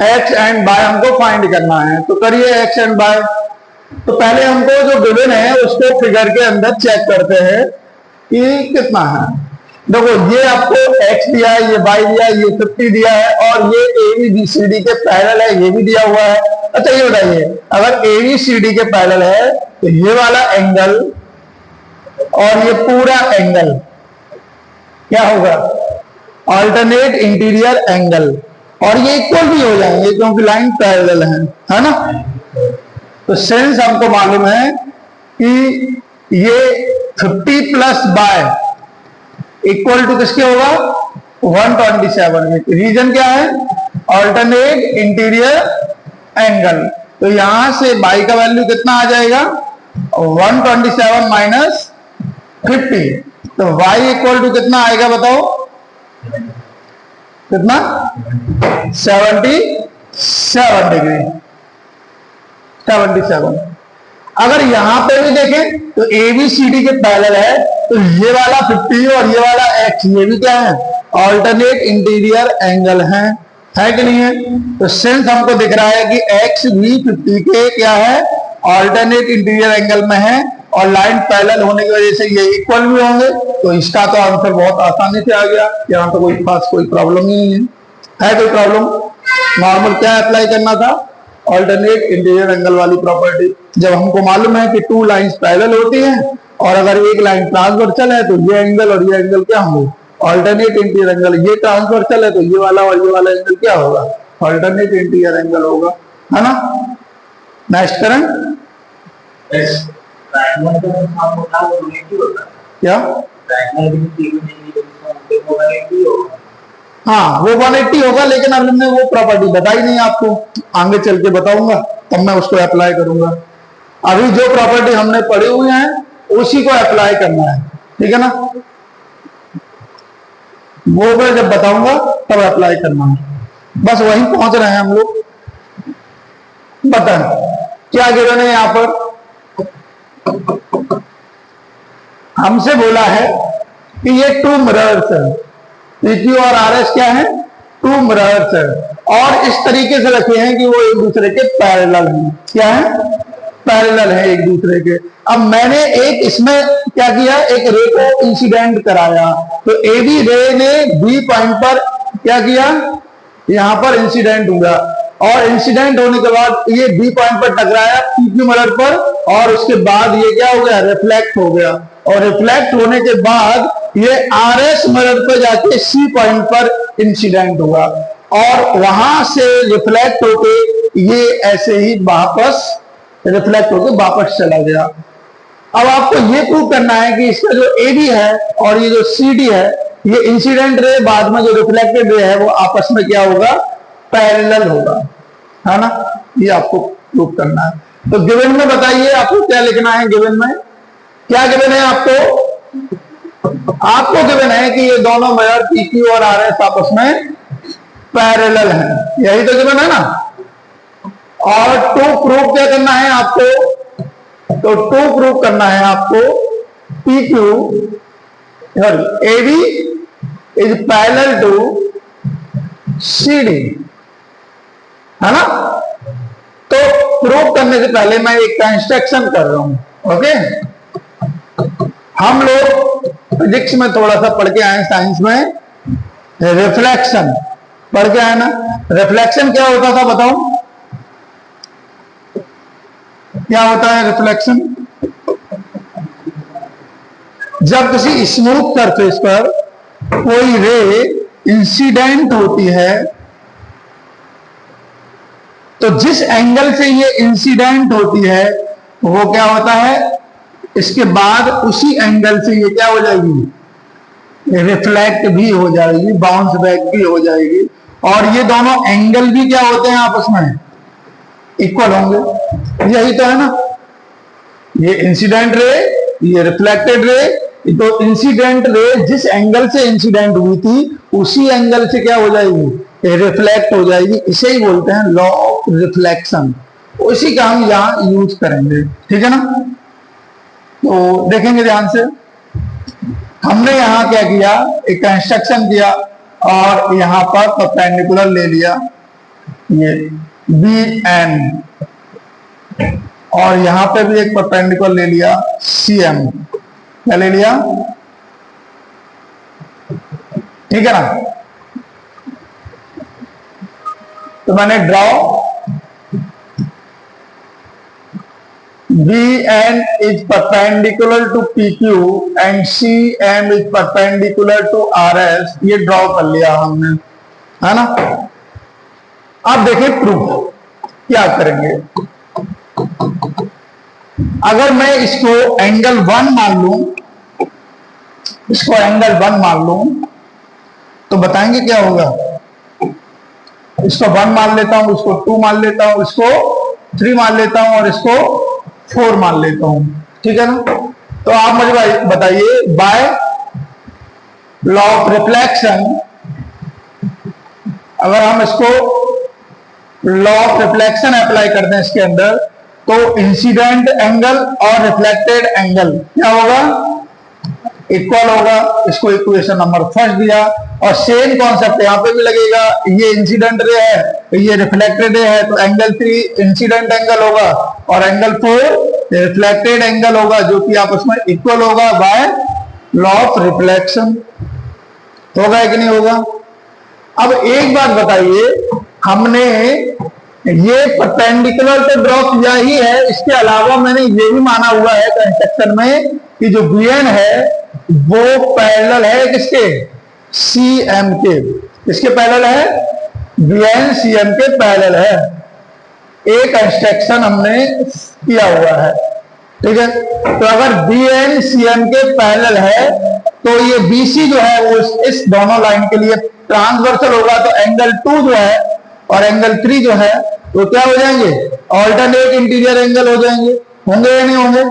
X and Y हमको find करना है। तो करिए एक्स एंड वाई। तो पहले हमको जो गिवन है उसको फिगर के अंदर चेक करते हैं कि कितना है। देखो ये आपको x दिया है, ये y दिया है, ये 50 दिया है और ये ABCD के पैरेलल है, ये भी दिया हुआ है। अच्छा ये बताइए, अगर ABCD के पैरेलल है तो ये वाला एंगल और ये पूरा एंगल क्या होगा? अल्टरनेट इंटीरियर एंगल, और ये इक्वल भी हो जाएंगे क्योंकि लाइन पैरेलल है ना। तो सेंस हमको मालूम है कि ये 50 प्लस बाय इक्वल टू किसके होगा? 127 के। रीजन क्या है? Alternate interior angle. तो यहां से बाई का वैल्यू कितना आ जाएगा? 127 माइनस 50। तो y इक्वल टू कितना आएगा बताओ? कितना? 77 डिग्री। 77। अगर यहां पे भी देखें तो ABCD के पैरेलल है, तो ये वाला 50 और ये वाला x, ये भी क्या है? अल्टरनेट इंटीरियर एंगल है कि नहीं है? तो सेंस हमको दिख रहा है कि x भी 50 के क्या है? अल्टरनेट इंटीरियर एंगल में है, और लाइन पैरेलल होने की वजह से ये इक्वल भी होंगे। तो इसका तो आंसर बहुत आसानी से आ गया। यहाँ तो कोई खास कोई प्रॉब्लम ही नहीं है कोई प्रॉब्लम? नॉर्मल क्या अप्लाई करना था? अल्टरनेट इंटीरियर एंगल वाली प्रॉपर्टी। जब हमको मालूम है कि टू लाइंस पैरेलल होती हैं और अगर एक लाइन ट्रांसवर्सल है तो ये एंगल और ये एंगल क्या होंगे? Alternate interior angle. ये ट्रांसवर्सल है तो ये वाला और ये वाला एंगल क्या होगा? अल्टरनेट इंटीरियर एंगल होगा, है ना। नेक्स्ट करंट क्या? हाँ वो 180 होगा, लेकिन अभी हमने वो प्रॉपर्टी बताई नहीं आपको, आगे चल के बताऊंगा तब मैं उसको अप्लाई करूंगा। अभी जो प्रॉपर्टी हमने पढ़ी हुई है उसी को अप्लाई करना है, ठीक है ना। वो मैं जब बताऊंगा तब अप्लाई करना है। बस वहीं पहुंच रहे हैं हम लोग। बताएं क्या गिवन है यहां पर? हमसे बोला है कि ये टू मिरर्स है, PQ और RS क्या है? टू मिरर्स है, और इस तरीके से रखे हैं कि वो एक दूसरे के पैरेलल हैं। क्या है? पैरेलल है एक दूसरे के। अब मैंने एक इसमें क्या किया? एक रे को इंसिडेंट कराया, तो AB रे ने B पॉइंट पर क्या किया? यहां पर इंसिडेंट हुआ, और इंसिडेंट होने के बाद ये B पॉइंट पर टकराया PQ मिरर पर, और उसके बाद ये क्या हो गया? रिफ्लेक्ट हो गया, और रिफ्लेक्ट होने के बाद ये RS मिरर पर जाके C पॉइंट पर इंसिडेंट हुआ, और वहां से रिफ्लेक्ट होके ये ऐसे ही वापस रिफ्लेक्ट होके वापस चला गया। अब आपको ये प्रूव करना है कि इसका जो AB है और ये जो CD है, ये इंसिडेंट रे बाद में जो रिफ्लेक्टेड रे है वो आपस में क्या होगा? पैरेलल होगा, है ना। ये आपको प्रूव करना है। तो गिवन में बताइए आपको क्या लिखना है? गिवन में क्या गिवन है आपको? आपको गिवन है कि ये दोनों मिरर PQ और RS आपस में पैरेलल हैं, यही तो गिवन है ना। और टू प्रूव क्या करना है आपको? तो टू प्रूव करना है आपको PQ AB is parallel to CD, है ना। तो प्रूव करने से पहले मैं एक कंस्ट्रक्शन कर रहा हूं, ओके। हम लोग फिजिक्स में थोड़ा सा पढ़ के आए, साइंस में रिफ्लेक्शन पढ़ के आए ना। रिफ्लेक्शन क्या होता था बताओ? क्या होता है रिफ्लेक्शन? जब किसी स्मूथ सरफेस पर कोई रे इंसिडेंट होती है, तो जिस एंगल से ये इंसिडेंट होती है वो क्या होता है? इसके बाद उसी एंगल से ये क्या हो जाएगी? रिफ्लेक्ट भी हो जाएगी, बाउंस बैक भी हो जाएगी, और ये दोनों एंगल भी क्या होते हैं? आपस में इक्वल होंगे। यही तो है ना। ये इंसिडेंट रे, ये रिफ्लेक्टेड रे। तो इंसिडेंट रे जिस एंगल से इंसिडेंट हुई थी उसी एंगल से क्या हो जाएगी? रिफ्लेक्ट हो जाएगी। इसे ही बोलते हैं लॉ ऑफ रिफ्लेक्शन। उसी का हम यहां यूज करेंगे, ठीक है ना। तो देखेंगे ध्यान से। हमने यहां क्या किया? एक कंस्ट्रक्शन किया और यहां पर परपेंडिकुलर ले लिया, ये बी एन, और यहां पे भी एक परपेंडिकुलर ले लिया सी एम। क्या ले लिया? ठीक है ना। तो मैंने draw BN is perpendicular to PQ and CM is perpendicular to RS, ये ड्रॉ कर लिया हमने, है ना। अब देखिए प्रूफ क्या करेंगे। अगर मैं इसको एंगल 1 मान लूं, इसको एंगल 1 मान लूं, तो बताएंगे क्या होगा। इसको 1 मान लेता हूं, इसको 2 मान लेता हूं, इसको 3 मान लेता हूं और इसको 4 मान लेता हूं, ठीक है ना। तो आप मुझे बताइए, बाय लॉ ऑफ रिफ्लेक्शन, अगर हम इसको लॉ ऑफ रिफ्लेक्शन अप्लाई करते हैं इसके अंदर, तो इंसिडेंट एंगल और रिफ्लेक्टेड एंगल क्या होगा? इक्वल होगा। इसको इक्वेशन नंबर फर्स्ट दिया, और सेम कॉन्सेप्ट यहां पे भी लगेगा। ये इंसिडेंट रे है, ये रिफ्लेक्टेड रे है, तो एंगल 3 इंसिडेंट एंगल होगा और एंगल 4 रिफ्लेक्टेड एंगल होगा, जो कि आपस में इक्वल होगा बाय लॉ ऑफ रिफ्लेक्शन। होगा कि नहीं होगा? अब एक बात बताइए, हमने ये परपेंडिकुलर तो ड्रॉ किया ही है, इसके अलावा मैंने ये भी माना हुआ है कंस्ट्रक्शन में कि जो बीएन है वो पैरेलल है किसके? सीएम के। किसके पैरेलल है? बीएन सीएम के पैरेलल है। एक कंस्ट्रक्शन हमने किया हुआ है, ठीक है। तो अगर बीएन सीएम के पैरेलल है, तो ये बीसी जो है वो इस दोनों लाइन के लिए ट्रांसवर्सल होगा, तो एंगल 2 जो है और एंगल 3 जो है वो क्या हो जाएंगे? ऑल्टरनेट इंटीरियर एंगल हो जाएंगे। होंगे या नहीं होंगे?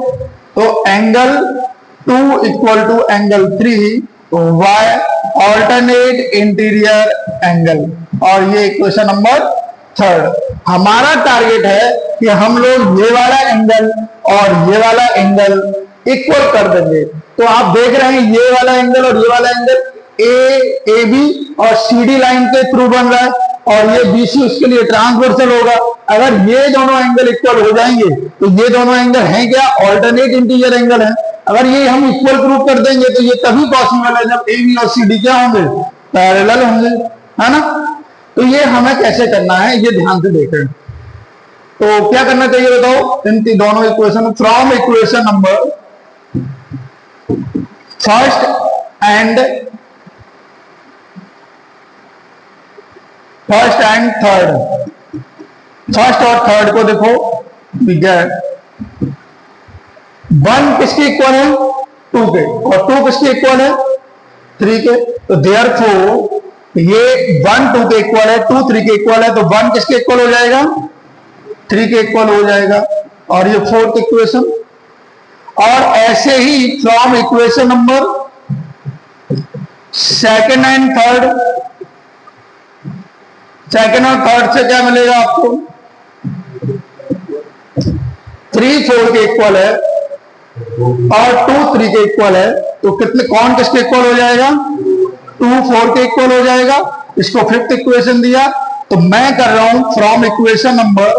तो angle 2 equal to angle 3 why alternate interior angle. और ये इक्वेशन नंबर 3। हमारा टारगेट है कि हम लोग ये वाला एंगल और ये वाला एंगल इक्वल कर देंगे। तो आप देख रहे हैं ये वाला एंगल और ये वाला एंगल ए बी और सी डी लाइन के थ्रू बन रहा है, और ये बीसी उसके लिए ट्रांसवर्सल होगा। अगर ये दोनों एंगल इक्वल हो जाएंगे, तो ये दोनों एंगल हैं क्या? ऑल्टरनेट इंटीरियर एंगल है। अगर ये हम इक्वल प्रूव कर देंगे, तो ये तभी पॉसिबल है जब ए बी और सी डी क्या होंगे? पैरेलल होंगे, है ना। तो ये हमें कैसे करना है, ये ध्यान से देखें। तो क्या करना चाहिए बताओ इन दोनों equation from equation number first and third. First और थर्ड को देखो, विज्ञान 1 किसके इक्वल है? 2 के, और 2 किसके इक्वल है? 3 के। तो देयरफॉर ये 1 2 के इक्वल है, 2 3 के इक्वल है, तो 1 किसके इक्वल हो जाएगा? 3 के इक्वल हो जाएगा। और ये फोर्थ इक्वेशन। और ऐसे ही from equation number second and third, second और थर्ड से क्या मिलेगा आपको? 3 4 के इक्वल है और 2 3 के इक्वल है, तो कितने कौन किसके इक्वल हो जाएगा? 2 4 के इक्वल हो जाएगा। इसको फिफ्थ इक्वेशन दिया, तो मैं कर रहा हूं फ्रॉम इक्वेशन नंबर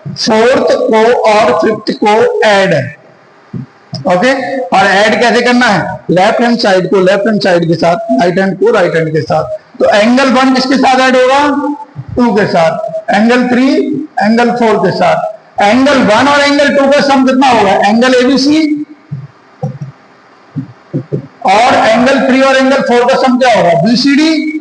फोर्थ को और फिफ्थ को ऐड, ओके। और ऐड कैसे करना है? लेफ्ट हैंड साइड को लेफ्ट हैंड साइड के साथ, राइट हैंड को राइट हैंड के साथ। तो एंगल 1 किसके साथ ऐड होगा? 2 के साथ। एंगल 3 एंगल 4 के साथ। एंगल 1 और एंगल 2 का सम कितना होगा? Angle ABC. और एंगल 3 और एंगल 4 का सम क्या होगा? बीसीडी।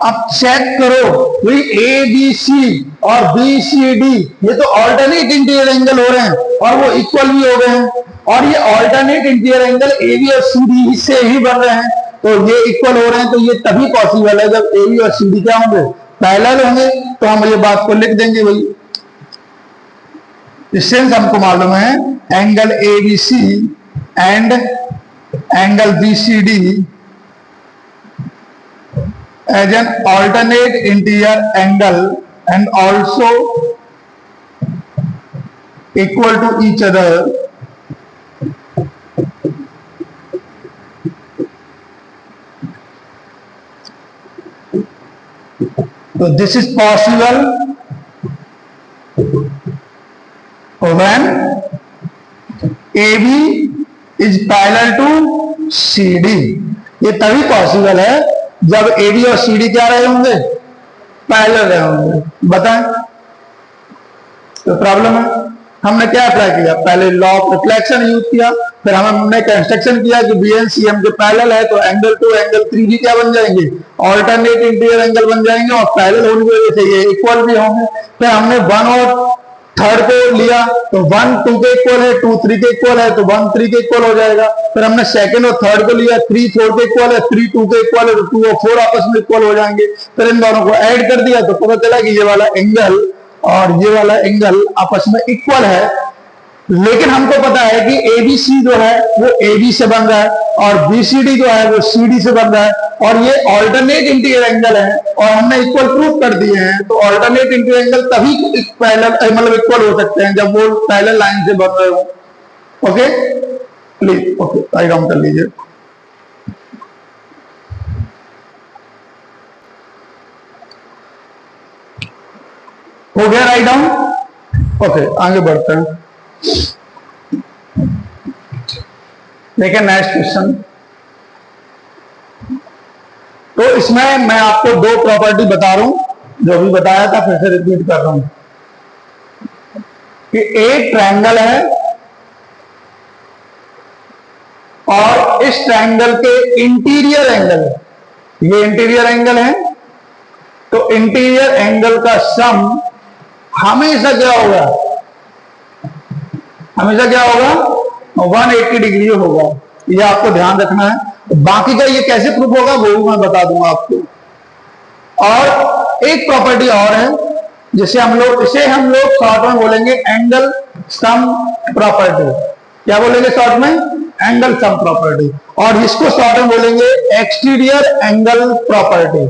अब चेक करो भाई, ए बी सी और बी सी डी ये तो ऑल्टरनेट इंटीरियर एंगल हो रहे हैं और वो इक्वल भी हो गए हैं। और ये alternate interior angle A B और सी डी से ही बन रहे हैं, तो ये इक्वल हो रहे हैं। तो ये तभी पॉसिबल है जब ए बी और सी डी क्या होंगे? पैरेलल होंगे। तो हम ये बात को लिख देंगे भाई, इससे हमको मालूम है angle A B C and angle B C D as an alternate interior angle and also equal to each other, so this is possible when AB is parallel to CD। ये तभी पॉसिबल है जब AB और CD क्या रहे होंगे, parallel रहे होंगे। बताएं तो प्रॉब्लम है। हमने क्या अप्लाई किया, पहले लॉ ऑफ रिफ्लेक्शन यूज किया, फिर हमने कंस्ट्रक्शन किया कि बी एंड सी एम के पैरेलल है, तो एंगल 2 एंगल 3 भी क्या बन जाएंगे, ऑल्टरनेट इंटीरियर एंगल बन जाएंगे, और पैरेलल होने की वजह से ये इक्वल भी होंगे। फिर हमने 1 और 3rd को लिया, तो 1 2 के इक्वल है, 2 3 के इक्वल है, तो 1 3 के इक्वल हो जाएगा। फिर हमने 2nd और 3rd को लिया, 3 4 के इक्वल है, 3 2 के इक्वल है, तो 2 और 4 आपस में इक्वल हो जाएंगे। फिर इन दोनों को ऐड कर दिया तो पता चला कि ये वाला एंगल और ये वाला एंगल आपस में इक्वल है। लेकिन हमको पता है कि ABC जो है वो AB से बन रहा है, और BCD जो है वो CD से बन रहा है, और ये ऑल्टरनेट इंटीरियर एंगल है, और हमने इक्वल प्रूफ कर दिए हैं। तो ऑल्टरनेट इंटीरियर एंगल तभी पैरेलल मतलब इक्वल हो सकते हैं जब वो पैरेलल लाइन से बन रहे हो। Okay please, okay write down कर लीजिए। हो गया राइट डाउन। ओके आगे बढ़ते हैं। देखिए नेक्स्ट क्वेश्चन। तो इसमें मैं आपको 2 प्रॉपर्टी बता रहा हूं, जो भी बताया था फिर से रिपीट कर रहा हूं कि एक ट्रायंगल है और इस ट्रायंगल के इंटीरियर एंगल, ये इंटीरियर एंगल है, तो इंटीरियर एंगल का सम हमेशा क्या होगा, हमेशा क्या होगा 180 डिग्री होगा। ये आपको ध्यान रखना है। बाकी का ये कैसे प्रूफ होगा वो भी मैं बता दूंगा आपको। और एक प्रॉपर्टी और है जिसे हम लोग शॉर्ट में बोलेंगे एंगल सम प्रॉपर्टी। क्या बोलेंगे शॉर्ट में, एंगल सम प्रॉपर्टी। और इसको शॉर्ट में बोलेंगे एक्सटीरियर एंगल प्रॉपर्टी।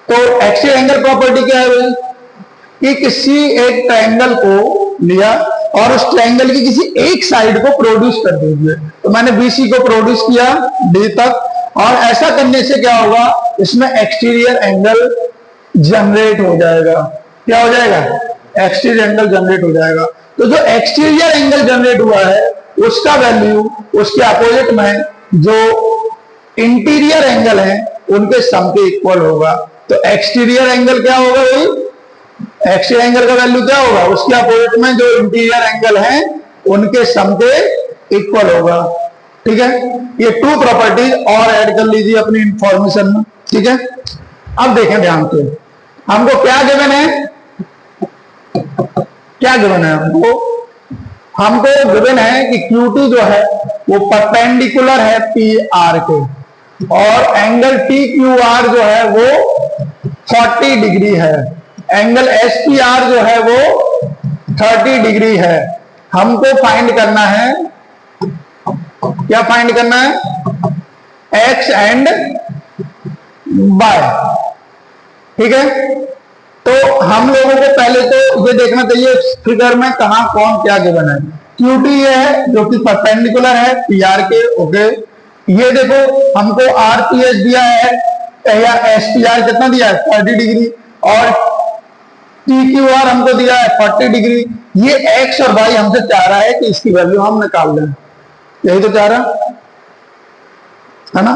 तो एक्सटीरियर एंगल प्रॉपर्टी क्या है भाई, कि किसी एक ट्रायंगल को लिया और उस ट्रायंगल की किसी एक साइड को प्रोड्यूस कर दीजिए। तो मैंने BC को प्रोड्यूस किया D तक, और ऐसा करने से क्या होगा, इसमें एक्सटीरियर एंगल जनरेट हो जाएगा। क्या हो जाएगा, एक्सटीरियर एंगल जनरेट हो जाएगा। तो जो एक्सटीरियर एंगल जनरेट हुआ है उसका वैल्यू उसके अपोजिट में जो इंटीरियर एंगल है उनके सम के इक्वल होगा। तो एक्सटीरियर एंगल क्या होगा भाई, एक्सटीरियर एंगल का वैल्यू क्या होगा, उसके अपोजिट में जो इंटीरियर एंगल है उनके सम के इक्वल होगा। ठीक है, ये 2 प्रॉपर्टीज और ऐड कर लीजिए अपनी इंफॉर्मेशन में। ठीक है, अब देखें ध्यान से, हमको क्या गिवन है, क्या गिवन है हमको गिवन है कि Q2 जो है वो परपेंडिकुलर है PR के, और एंगल TQR जो है वो 40 डिग्री है, एंगल SPR जो है वो 30 डिग्री है। हमको फाइंड करना है, क्या फाइंड करना है, X एंड Y। ठीक है, तो हम लोगों को पहले तो ये देखना चाहिए फिगर में कहां कौन क्या गिवन है। QT ये है जो कि परपेंडिकुलर है PR के। ओके, ये देखो हमको RPS दिया है या SPR कितना दिया है 30 डिग्री, और TQR हमको दिया है 40 डिग्री। ये X और Y हमसे चाह रहा है कि इसकी वैल्यू हम निकाल लें, यही तो चाह रहा है ना।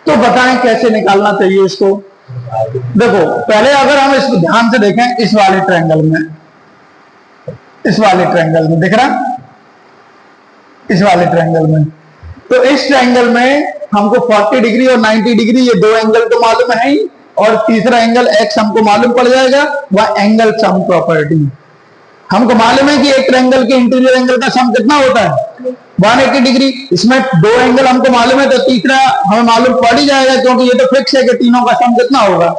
तो बताएं कैसे निकालना चाहिए इसको। देखो पहले अगर हम इसको ध्यान से देखें, इस वाले ट्रायंगल में, इस वाले ट्रायंगल में दिख रहा, इस वाले ट्रायंगल में, तो इस ट्रायंगल में हमको 40 डिग्री और 90 डिग्री ये 2 एंगल तो मालूम है ही, और तीसरा एंगल X हमको मालूम पड़ जाएगा, वह एंगल सम प्रॉपर्टी। हमको मालूम है कि एक ट्रायंगल के इंटीरियर एंगल का सम कितना होता है 180 डिग्री। इसमें 2 एंगल हमको मालूम है, तो तीसरा हमें मालूम पड़ ही जाएगा, क्योंकि ये तो फिक्स है कि तीनों का सम कितना होगा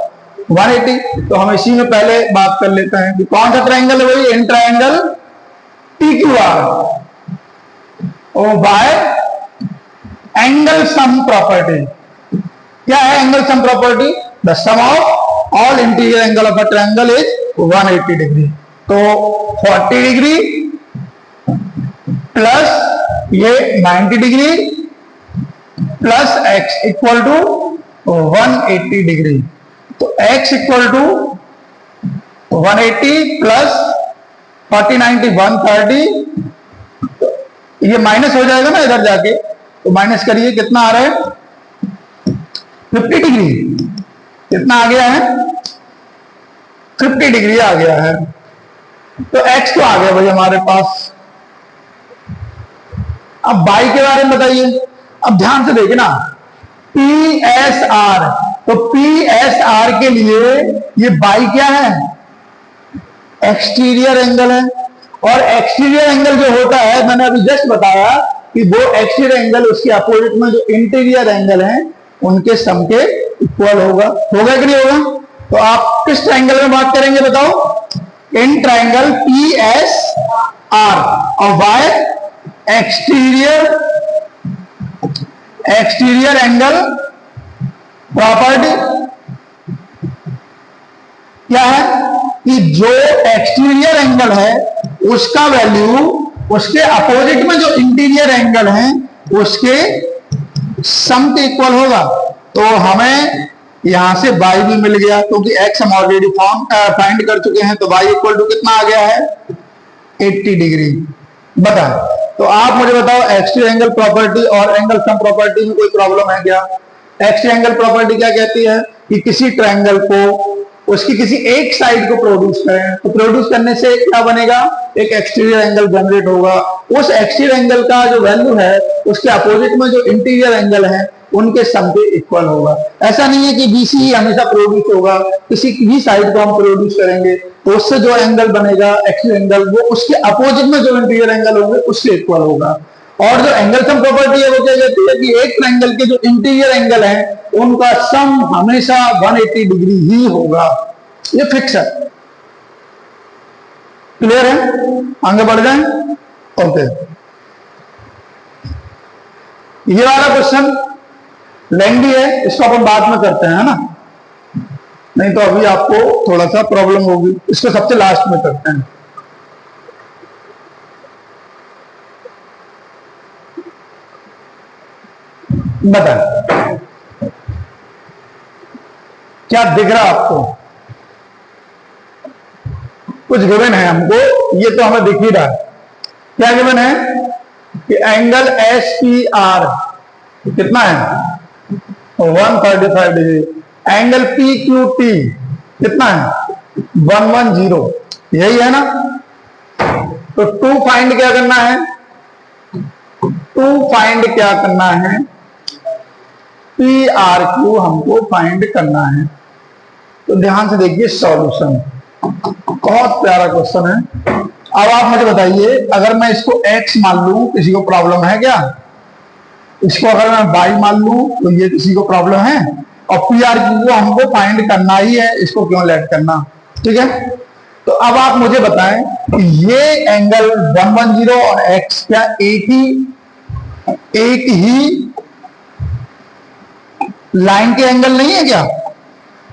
180। तो हम इसी में पहले बात कर लेते हैं कि कौन सा ट्रायंगल है वही इन ट्रायंगल TQR और बाय एंगल सम प्रॉपर्टी। क्या है angle sum property, the sum of all interior angle of a triangle is 180 degree. तो 40 डिग्री प्लस ये 90 degree plus X equal to 180 degree. तो X इक्वल टू 180 प्लस 40 90 130, ये minus हो जाएगा ना इधर जाके, तो माइनस करिए, कितना आ रहा है 50 डिग्री। कितना आ गया है 50 डिग्री आ गया है। तो x तो आ गया भाई हमारे पास। अब y के बारे में बताइए। अब ध्यान से देखिए ना, PSR, तो PSR के लिए ये y क्या है, एक्सटीरियर एंगल है। और एक्सटीरियर एंगल जो होता है, मैंने अभी जस्ट बताया कि वो एक्सटीरियर एंगल उसके अपोजिट में जो इंटीरियर एंगल है उनके सम के इक्वल होगा। होगा कि नहीं होगा? तो आप किस ट्रायंगल में बात करेंगे बताओ? इन ट्रायंगल PSR और y एक्सटीरियर एंगल प्रॉपर्टी क्या है कि जो एक्सटीरियर एंगल है उसका वैल्यू उसके अपोजिट में जो इंटीरियर एंगल है उसके सम के इक्वल होगा। तो हमें यहां से y भी मिल गया, क्योंकि x हम ऑलरेडी फाइंड कर चुके हैं। तो y इक्वल टू कितना आ गया है 80 डिग्री। बता, तो आप मुझे बताओ, एक्सटीरियर एंगल प्रॉपर्टी और एंगल सम प्रॉपर्टी में कोई प्रॉब्लम है क्या? एक्सटीरियर एंगल प्रॉपर्टी क्या कहती है कि किसी ट्रायंगल को उसकी किसी एक साइड को प्रोड्यूस करें, तो प्रोड्यूस करने से क्या बनेगा, एक एक्सटीरियर एंगल जनरेट होगा। उस एक्सटीरियर एंगल का जो वैल्यू है उसके अपोजिट में जो इंटीरियर एंगल है उनके सम के इक्वल होगा। ऐसा नहीं है कि BC ही हमेशा प्रोड्यूस होगा, किसी भी साइड को हम प्रोड्यूस करेंगे तो उससे जो एंगल बनेगा एक्सटीरियर एंगल, वो उसके अपोजिट में जो इंटीरियर एंगल होंगे उससे इक्वल होगा। और जो एंगल सम प्रॉपर्टी है वो क्या कहती है कि एक ट्रायंगल के जो इंटीरियर एंगल है उनका सम हमेशा 180 डिग्री ही होगा। ये फिक्स है। क्लियर है? आगे बढ़ जाएं। ओके, ये वाला क्वेश्चन लेंथी है, इसको अपन बाद में करते हैं, है ना, नहीं तो अभी आपको थोड़ा सा प्रॉब्लम होगी। इसको सबसे लास्ट में करते हैं। बता, क्या दिख रहा आपको? कुछ गिवन है हमको, ये तो हमें दिख ही रहा है। क्या गिवन है कि एंगल SPR कितना है 135 डिग्री, एंगल PQT कितना है 110, यही है ना। तो टू फाइंड क्या करना है, PRQ हमको फाइंड करना है। तो ध्यान से देखिए सॉल्यूशन, बहुत प्यारा क्वेश्चन है। अब आप मुझे बताइए, अगर मैं इसको x मान लूं, किसी को प्रॉब्लम है क्या? इसको अगर मैं y मान लूं तो ये किसी को प्रॉब्लम है? और PRQ को हमको फाइंड करना ही है, इसको क्यों लेट करना? ठीक है, तो अब आप मुझे बताएं कि ये एंगल 110 और x क्या एक ही लाइन के एंगल नहीं है क्या?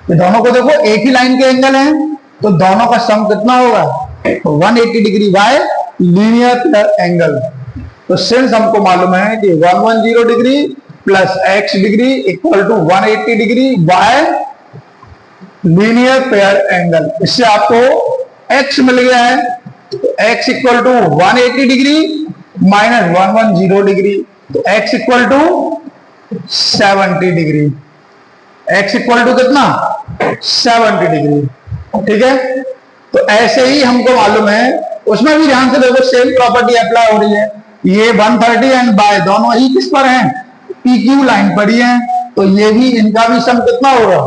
ये दोनों को देखो एक ही लाइन के एंगल हैं, तो दोनों का सम कितना होगा 180 डिग्री बाय लीनियर एंगल। तो सिंस हमको मालूम है कि 110 degree plus x degree equal to 180 degree by linear pair angle, इससे आपको x मिल गया है। तो x equal to 180 degree minus 110 degree, तो x equal to 70 degree. x equal to कितना 70 डिग्री। ठीक है, तो ऐसे ही हमको मालूम है, उसमें भी ध्यान से देखो सेम प्रॉपर्टी अप्लाई हो रही है। ये 130 एंड बाय दोनों ही किस पर हैं, PQ लाइन पर ही है, तो ये भी इनका भी सम कितना होगा,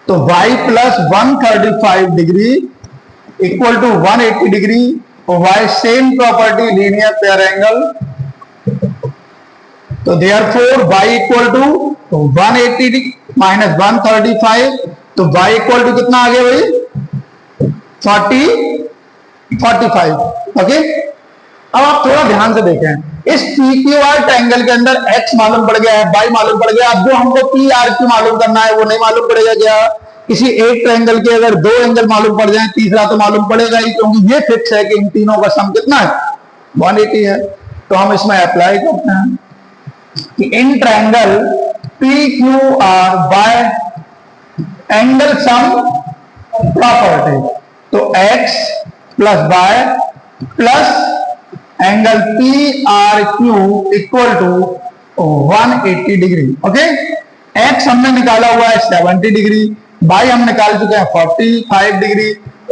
तो y plus 135 degree equal to 180 degree, y same property linear pair angle. तो therefore y equal to 180 minus 135, तो y इक्वल टू कितना आ गया भाई 45। ओके, अब आप थोड़ा ध्यान से देखें, इस PQR ट्रायंगल के अंदर x मालूम पड़ गया है, y मालूम पड़ गया। अब जो हमको PRQ मालूम करना है वो नहीं मालूम पड़ेगा क्या? किसी एक ट्रायंगल के अगर दो एंगल मालूम पड़ जाए, तीसरा तो मालूम पड़ेगा ही, क्योंकि ये फिक्स है कि इन तीनों का सम कितना है 180 है। तो हम इसमें अप्लाई करते हैं कि in triangle PQR by angle sum property, तो x plus by plus angle P R Q equal to 180 degree. Okay, X हमने निकाला हुआ है 70 डिग्री, बाई हम निकाल चुके हैं 45 degree.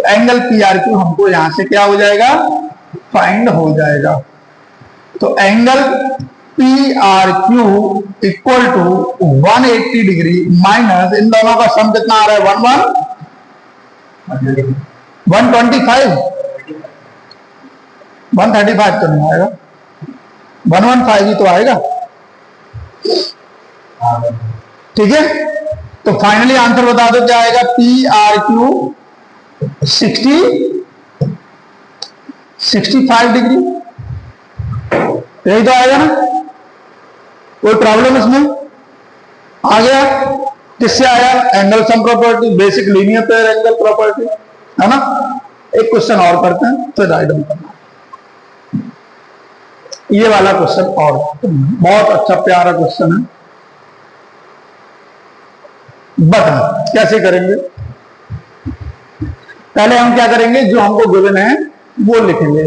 Angle P R Q हमको यहां से क्या हो जाएगा, फाइंड हो जाएगा। तो angle P R Q equal to 180 degree minus इन दोनों का सम कितना आ रहा है 125, 135 तो नहीं आएगा, 115 ही तो आएगा। ठीक है, तो फाइनली आंसर बता दो क्या आएगा, पी आर क्यू 65 डिग्री, यही तो आएगा ना। कोई प्रॉब्लम इसमें आ गया? किससे आया? Angle sum property, basic linear pair angle property, है ना। एक क्वेश्चन और करते हैं फिर राइट डाउन करना। ये वाला क्वेश्चन और बहुत अच्छा प्यारा क्वेश्चन है, बता कैसे करेंगे। पहले हम क्या करेंगे, जो हमको गिवन है वो लिखेंगे,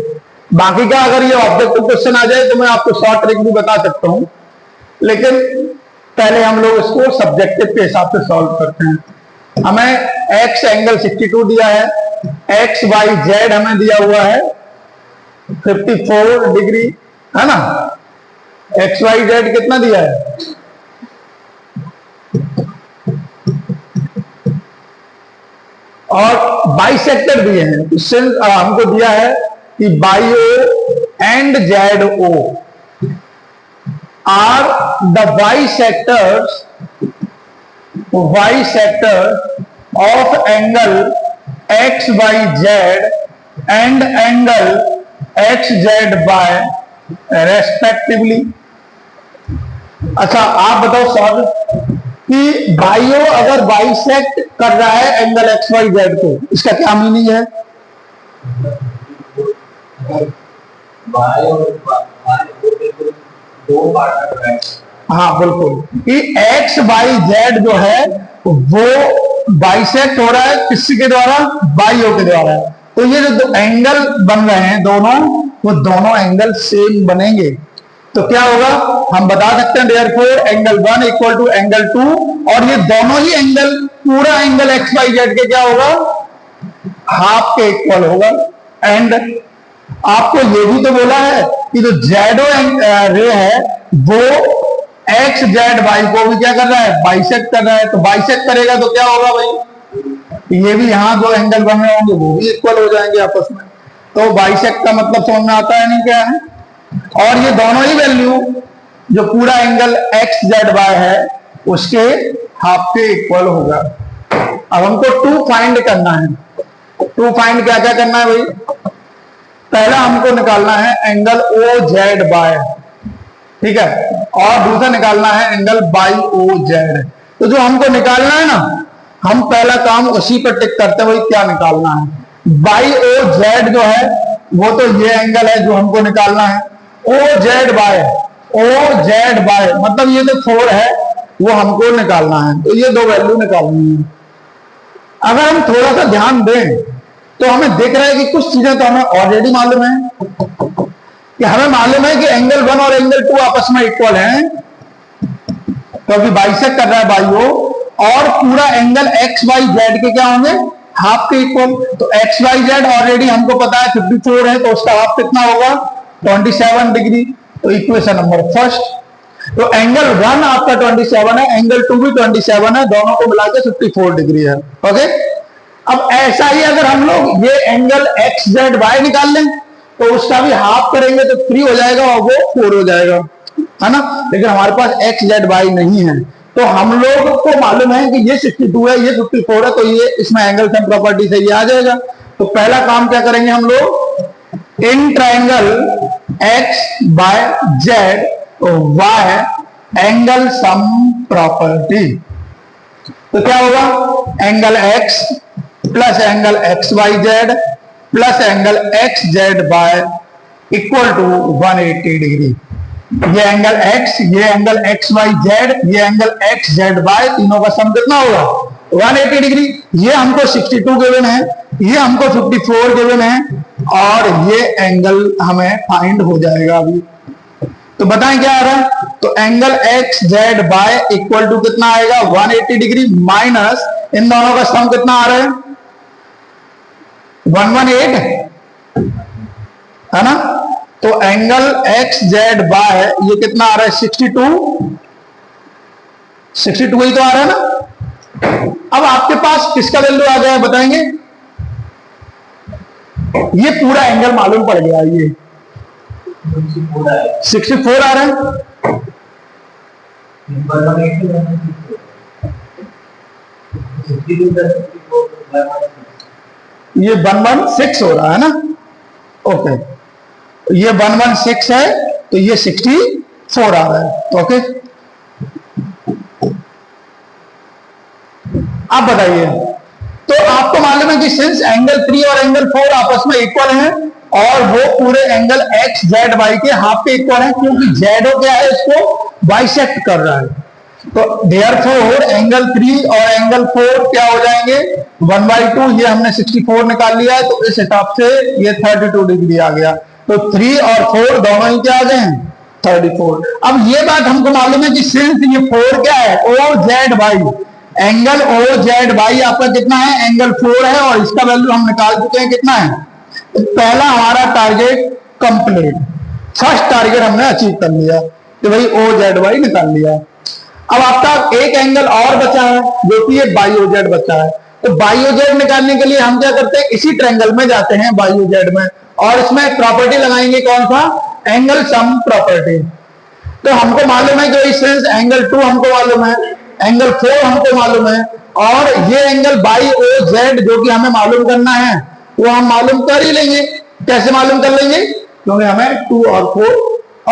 बाकी का अगर ये ऑब्जेक्टिव क्वेश्चन आ जाए तो मैं आपको शॉर्ट ट्रिक भी बता सकता हूं, लेकिन पहले हम लोग इसको सब्जेक्टिव के हिसाब से सॉल्व करते हैं। हमें एक्स एंगल 62 दिया है, एक्स वाई जेड हमें दिया हुआ है 54 डिग्री, है ना। एक्स वाई जेड कितना दिया है, और बाइसेक्टर दिए हैं। इससे हमको दिया है कि Y O and Z O are the bisectors of angle X Y Z and angle X Z Y respectively. अच्छा आप बताओ सर कि बाइयो अगर बाइसेक्ट कर रहा है एंगल एक्स वाई जेड को, इसका क्या मीनिंग है? हाँ बिल्कुल, कि एक्स वाई जेड जो है वो बाइसेक्ट हो रहा है किसके द्वारा, बाइयो के द्वारा। तो ये जो एंगल बन रहे हैं दोनों, वो दोनों एंगल सेम बनेंगे। तो क्या होगा, हम बता सकते हैं therefore angle 1 equal to angle 2, और ये दोनों ही एंगल, पूरा एंगल एक्स वाई जेड के क्या होगा, हाफ के इक्वल होगा। एंड आपको ये भी तो बोला है कि जो जेडो रे है वो एक्स जेड वाई को भी क्या कर रहा है, बाइसेक्ट कर रहा है। तो बाइसेक्ट करेगा तो क्या होगा भाई, ये भी यहां जो एंगल बने होंगे वो भी इक्वल हो जाएंगे आपस में। तो बाइसेक्ट का मतलब समझ में आता है नहीं क्या है। और ये दोनों ही वैल्यू जो पूरा एंगल एक्स जेड वाई है उसके हाफ के इक्वल होगा। अब हमको 2 फाइंड करना है। 2 फाइंड क्या क्या करना है भाई, पहला हमको निकालना है एंगल ओ जेड बाय, ठीक है, और दूसरा निकालना है एंगल बाई ओ जेड। तो जो हमको निकालना है ना, हम पहला काम उसी पर टिक करते हैं, भाई क्या निकालना है। बाई ओ जेड जो है वो तो ये एंगल है जो हमको निकालना है, ओ जेड बाय मतलब ये जो 4 है वो हमको निकालना है। तो ये 2 वैल्यू निकालनी है। अगर हम थोड़ा सा ध्यान दें तो हमें दिख रहा है कि कुछ चीजें तो हमें ऑलरेडी मालूम है, कि हमें मालूम है कि एंगल 1 और एंगल 2 आपस में इक्वल हैं, तो अभी बाइसेक्ट कर रहा है बाइयो, और पूरा एंगल एक्स वाई जेड के क्या होंगे, हाफ के इक्वल। तो एक्स वाई जेड ऑलरेडी हमको पता है 54 है, तो उसका हाफ कितना होगा, 27 डिग्री। तो इक्वेशन नंबर फर्स्ट, तो एंगल 1 आपका 27 है, एंगल 2 भी 27 है, दोनों को मिलाकर 54 डिग्री है। ओके, अब ऐसा ही अगर हम लोग ये एंगल एक्स जेड वाई निकाल लें तो उसका भी हाफ करेंगे तो 3 हो जाएगा और वो 4 हो जाएगा, है ना। लेकिन हमारे पास एक्स जेड वाई नहीं है, तो हम लोग को मालूम है कि ये 62 है, ये 54 है, तो ये इसमें एंगल सम प्रॉपर्टी से ये आ जाएगा। तो पहला काम क्या करेंगे हम लोग, in triangle X Y Z Y angle sum property. तो क्या होगा, angle X plus angle X Y Z plus angle X Z Y equal to 180 degree. ये एंगल एक्स, ये एंगल एक्स वाई जेड, ये एंगल एक्स जेड वाई, तीनों का सम कितना होगा 180 डिग्री। ये हमको 62 गिवन है, ये हमको 54 गिवन है, और ये एंगल हमें फाइंड हो जाएगा अभी। तो बताएं क्या आ रहा है? तो angle X Z Y equal to कितना आएगा? 180 डिग्री माइनस इन दोनों का सम कितना आ रहा है? 118 है ना। तो एंगल एक्स जेड बाय ये कितना आ रहा है? 62 ही तो आ रहा है ना। अब आपके पास किसका वैल्यू आ गया बताएंगे? ये पूरा एंगल मालूम पड़ गया, ये 64 आ रहा है। ये 116 हो रहा है ना। ओके, ये 116 है, तो ये 64 आ रहा है। ओके, आप बताइए। तो आपको मालूम है कि सिंस एंगल 3 और एंगल 4 आपस में इक्वल हैं, और वो पूरे एंगल एक्स जेड वाई के हाफ पे इक्वल है, क्योंकि जेडो क्या है, इसको बाइसेक्ट कर रहा है। तो देयरफॉर एंगल 3 और एंगल 4 क्या हो जाएंगे? 1/2। ये हमने 64 निकाल लिया है, तो इस हिसाब से ये 32 डिग्री आ गया। तो 3 और 4 दोनों ही क्या आ गए हैं? 34। अब ये बात हमको मालूम है कि सिंस ये 4 क्या है? O Z Y, angle O Z Y आपका कितना है? एंगल 4 है, और इसका वैल्यू हम निकाल चुके हैं कितना है। तो पहला हमारा टारगेट कंप्लीट, फर्स्ट टारगेट हमने अचीव कर लिया कि भाई ओ जेड वाई निकाल लिया। अब आपका एक एंगल और बचा है, जो कि ये बाई जेड बचा है। तो बाई जेड निकालने के लिए हम क्या करते हैं? इसी ट्रायंगल में जाते हैं बाई जेड में, और इसमें प्रॉपर्टी लगाएंगे कौन सा? Angle sum property. तो हमको मालूम है कि सिंस एंगल 2 हमको मालूम है, एंगल 4 हमको मालूम है, और ये एंगल बाई ओ जेड जो कि हमें मालूम करना है, वो हम मालूम कर ही लेंगे। कैसे मालूम कर लेंगे? क्योंकि हमें 2 और 4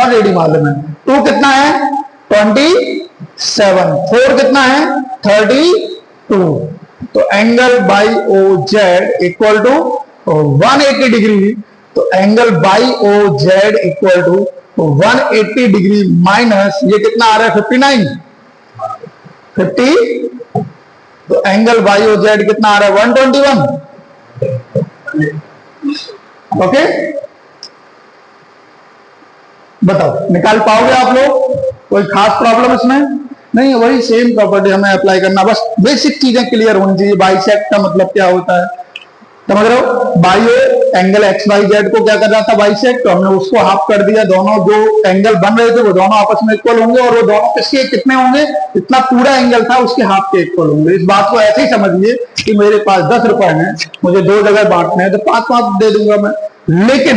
ऑलरेडी मालूम है। 2 कितना है? 27। 4 कितना है? 32। तो angle Y O Z equal to 180 degree. तो angle Y O Z equal to 180 degree minus ये कितना आ रहा है? 59 50। तो एंगल बाई ओ जेड कितना आ रहा है? 121। ओके, बताओ निकाल पाओगे आप लोग? कोई खास प्रॉब्लम इसमें नहीं है, वही सेम प्रॉपर्टी हमें अप्लाई करना, बस बेसिक चीजें क्लियर होनी चाहिए। बाइसेक्ट का मतलब क्या होता है समझ रहे हो? By angle X Y Z को क्या कर रहा था? बाइसेक्ट। तो हमने उसको हाफ कर दिया, दोनों जो एंगल बन रहे थे वो दोनों आपस में इक्वल होंगे, और वो दोनों किसके कितने होंगे? इतना पूरा एंगल था उसके हाफ के इक्वल होंगे। इस बात को ऐसे ही समझिए कि मेरे पास 10 रुपए हैं, मुझे 2 जगह बांटने हैं, तो 5-5 दे दूंगा मैं। लेकिन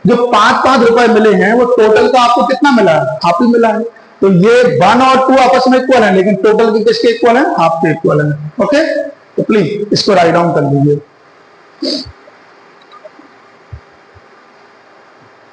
जो 5-5 रुपए मिले हैं वो टोटल का आपको कितना मिला है? हाफ ही मिला है। तो ये 1 और 2 आपस में इक्वल है, लेकिन टोटल के किसके इक्वल है? हाफ के इक्वल है। ओके, तो प्लीज इसको राइट डाउन कर लीजिए।